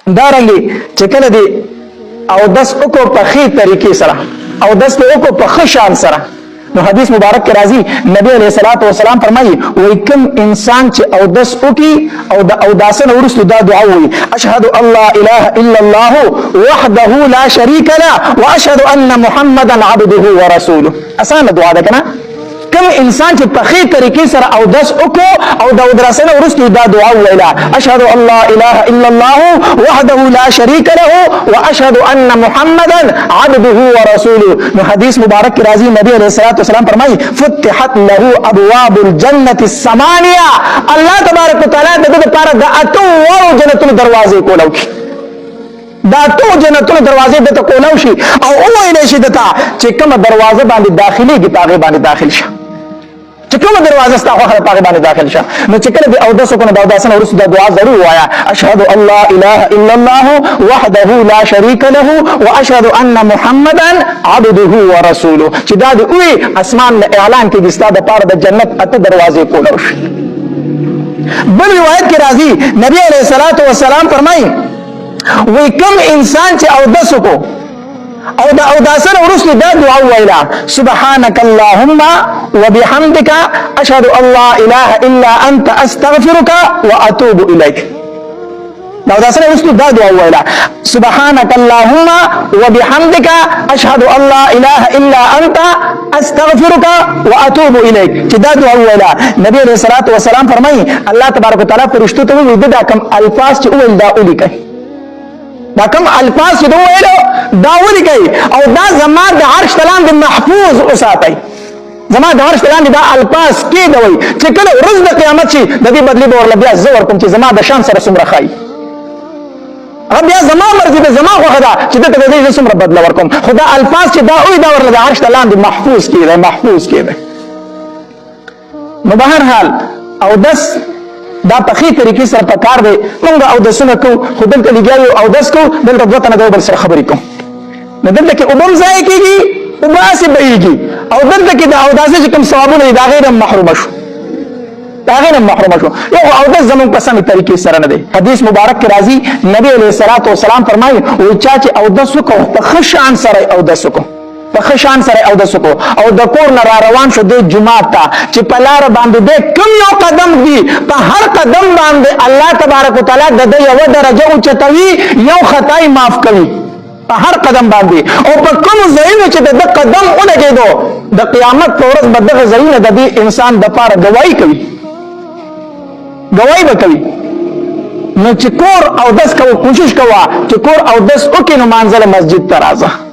دارنګي چې کله دی او داس وکړو په خې طریقې سره او داس په وکړو په خشان سره نو حدیث مبارک کې راځي نبی علیہ الصلوۃ والسلام فرمایي وای کوم انسان چې او داس وکي او د او داسنه ورسته دا دعا وایي اشهد ان لا اله الا الله وحده لا شريك له واشهد ان محمدا عبده ورسوله اسانه دعا ده کنه کوم انسان چې په خې طریقې سره او داس وکړو او د درسنه ورسته دا دعا ویلا اشهد ان لا اله الا الله وحده لا شريك له واشهد ان محمدا عبده ورسوله نو حدیث مبارک کې راځي نبی عليه الصلاه والسلام فرمایي فتحت له ابواب الجنه الثمانيه الله تبارک وتعالى دغه لپاره د اتو جنتونو دروازې کولو دا ټول جنتونو دروازې د کولو شي او وایي شي دته چې کومه دروازه باندې داخلي کې پاغه باندې داخل شي چې کومه دروازه ستاسو خپل پاغه باندې داخل شه نو چې کله به او داسو کنه دا داسنه ورسې د دعا ضرور وایا اشهد ان لا اله الا الله وحده لا شريك له واشهد ان محمدا عبده ورسوله چې دا د وی اسمان اعلان کې د ستاسو لپاره د جنت اته دروازې کولو شي بل روایت کې راځي نبی عليه الصلاه والسلام فرمایي وی کوم انسان چې او داسو کو او دا او داسنه ورسله دا دعا ویلا سبحانك اللهم وبحمدك اشهد ان لا اله الا انت استغفرك واتوب اليك دا داسنه ورسله دا دعا ویلا سبحانك اللهم وبحمدك اشهد ان لا اله الا انت استغفرك واتوب اليك چې دا دعا ویلا نبی عليه الصلاه والسلام فرمایي الله تبارک وتعالى فرشتو ته وی دا کوم الفاظ چې اول دا ولیکي دا کوم الفاظ چې دوی ویلو دا ولیکي او دا زما د عرش تلان د محفوظ اوساتای زما د عرش تلان دا الفاظ کې دوی چې کله ورځ د قیامت شي د دې بدلی به ورل بیا زور کوم چې زما د شان سره څومره خای هغه بیا زما مرضی به زما خو خدا چې ته د دې څومره بدل ورکوم خدا الفاظ چې دا وې دا ورل د عرش تلان د محفوظ کې دی محفوظ کې دی نو بهر حال او داس دا په خې طریقې سره په کار دی موږ او د سونه کو خودل ته لګیاو او داس کو دلته دوته نه بل سره خبرې کوم نو دلته کې وبم ځای کېږي او باسي بهيږي او دلته کې دا او داسې کوم ثوابونه دا غیر محروم شو دا غیر محروم شو یو او د زمون په سمې طریقې سره نه دی حدیث مبارک کې راځي نبی عليه الصلاه والسلام فرمایي او چا چې او داس کو په خشان سره او داس کو په خشان سره او د سکو او د کور نه روان شو د جمعه ته چې په لار باندې د کوم یو قدم دی په هر قدم باندې الله تبارک وتعالى د یو درجه او چتوي یو خدای معاف کوي په هر قدم باندې او په کوم ځایونه چې د قدم ولګېدو د قیامت پر ورځ به دغه ځایونه د دې انسان د پاره گواہی کوي گواہی به کوي نو چې کور او داس کوو کوشش کوه چې کور او داس وکړو منځله مسجد ته راځه